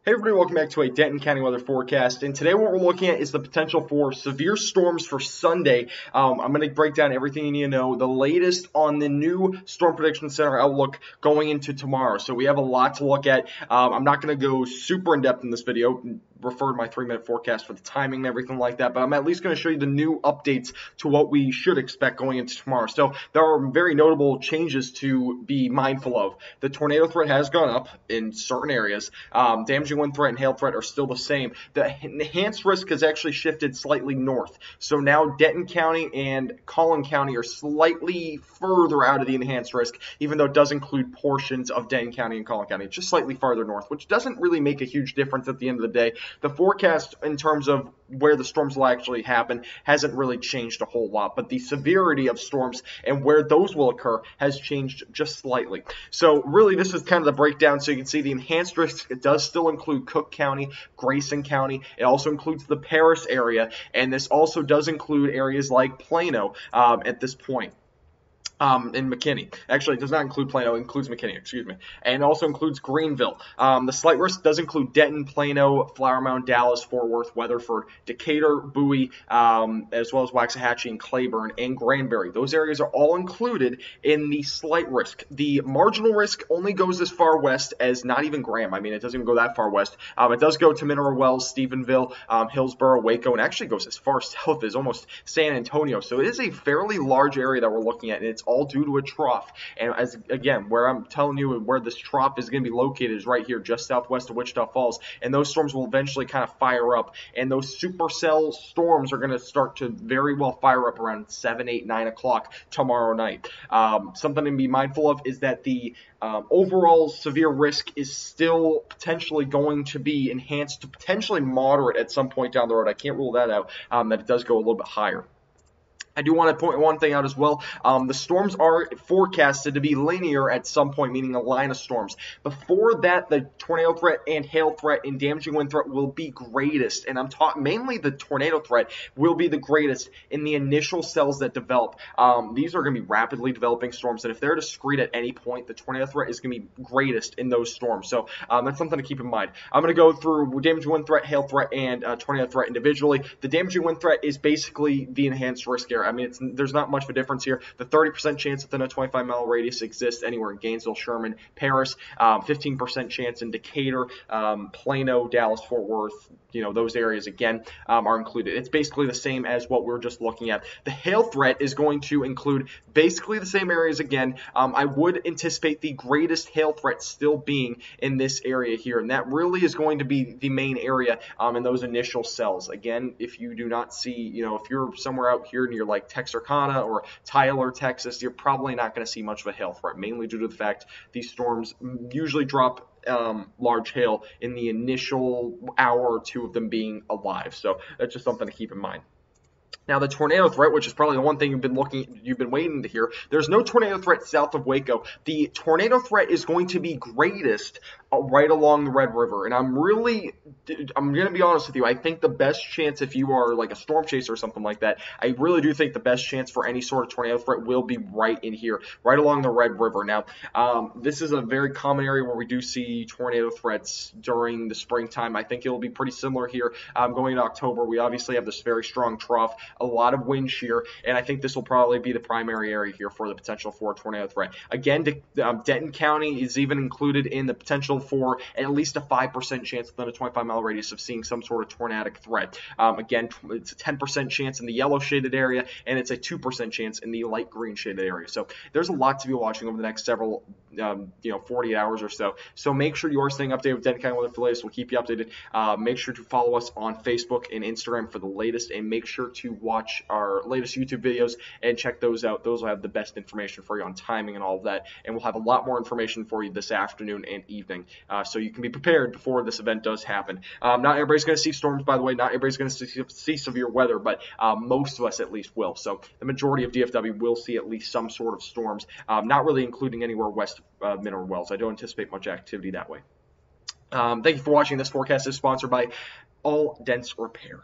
Hey everybody, welcome back to a Denton County weather forecast, and today what we're looking at is the potential for severe storms for Sunday. I'm going to break down everything you need to know, the latest on the new Storm Prediction Center outlook going into tomorrow. So we have a lot to look at. I'm not going to go super in-depth in this video, refer to my 3-minute forecast for the timing and everything like that, but I'm at least going to show you the new updates to what we should expect going into tomorrow. So there are very notable changes to be mindful of. The tornado threat has gone up in certain areas. Damaging wind threat and hail threat are still the same. The enhanced risk has actually shifted slightly north. So now Denton County and Collin County are slightly further out of the enhanced risk, even though it does include portions of Denton County and Collin County, just slightly farther north, which doesn't really make a huge difference at the end of the day. The forecast in terms of where the storms will actually happen hasn't really changed a whole lot, but the severity of storms and where those will occur has changed just slightly. So really this is kind of the breakdown. So you can see the enhanced risk, it does still include Cook County, Grayson County. It also includes the Paris area, and this also does include areas like Plano at this point. In McKinney. Actually, it does not include Plano, it includes McKinney, excuse me. And also includes Greenville. The slight risk does include Denton, Plano, Flower Mound, Dallas, Fort Worth, Weatherford, Decatur, Bowie, as well as Waxahachie and Claiborne and Granbury. Those areas are all included in the slight risk. The marginal risk only goes as far west as not even Graham. I mean, it doesn't even go that far west. It does go to Mineral Wells, Stephenville, Hillsborough, Waco, and actually goes as far south as almost San Antonio. So it is a fairly large area that we're looking at, and it's all due to a trough. And as again, where I'm telling you where this trough is going to be located is right here, just southwest of Wichita Falls. And those storms will eventually kind of fire up. And those supercell storms are going to start to very well fire up around 7, 8, 9 o'clock tomorrow night. Something to be mindful of is that the overall severe risk is still potentially going to be enhanced to potentially moderate at some point down the road. I can't rule that out, that it does go a little bit higher. I do want to point one thing out as well. The storms are forecasted to be linear at some point, meaning a line of storms. Before that, the tornado threat and hail threat and damaging wind threat will be greatest. And I'm talking mainly the tornado threat will be the greatest in the initial cells that develop. These are going to be rapidly developing storms, and if they're discrete at any point, the tornado threat is going to be greatest in those storms. So that's something to keep in mind. I'm going to go through damaging wind threat, hail threat, and tornado threat individually. The damaging wind threat is basically the enhanced risk area. I mean, there's not much of a difference here. The 30% chance within a 25-mile radius exists anywhere in Gainesville, Sherman, Paris. 15% chance in Decatur, Plano, Dallas, Fort Worth. You know, those areas again are included. It's basically the same as what we're just looking at. The hail threat is going to include basically the same areas again. I would anticipate the greatest hail threat still being in this area here, and that really is going to be the main area in those initial cells. Again, if you do not see, you know, if you're somewhere out here near like Texarkana or Tyler, Texas, you're probably not going to see much of a hail threat, mainly due to the fact these storms usually drop large hail in the initial hour or two of them being alive. So that's just something to keep in mind. Now, the tornado threat, which is probably the one thing you've been waiting to hear, there's no tornado threat south of Waco. The tornado threat is going to be greatest right along the Red River, and I'm going to be honest with you. I think the best chance, if you are like a storm chaser or something like that, I really do think the best chance for any sort of tornado threat will be right in here, right along the Red River. Now, this is a very common area where we do see tornado threats during the springtime. I think it'll be pretty similar here going into October. We obviously have this very strong trough, a lot of wind shear, and I think this will probably be the primary area here for the potential for a tornado threat. Again, Denton County is even included in the potential for at least a 5% chance within a 25-mile radius of seeing some sort of tornadic threat. Again, it's a 10% chance in the yellow shaded area, and it's a 2% chance in the light green shaded area. So there's a lot to be watching over the next several 48 hours or so. So make sure you are staying updated with Denton County Weather for the latest. We'll keep you updated. Make sure to follow us on Facebook and Instagram for the latest, and make sure to watch our latest YouTube videos and check those out. Those will have the best information for you on timing and all of that, and we'll have a lot more information for you this afternoon and evening, so you can be prepared before this event does happen. Not everybody's going to see storms, by the way. Not everybody's going to see severe weather, but most of us at least will. So the majority of DFW will see at least some sort of storms, not really including anywhere west of Mineral Wells. I don't anticipate much activity that way. Thank you for watching. This forecast is sponsored by All Dents Repair.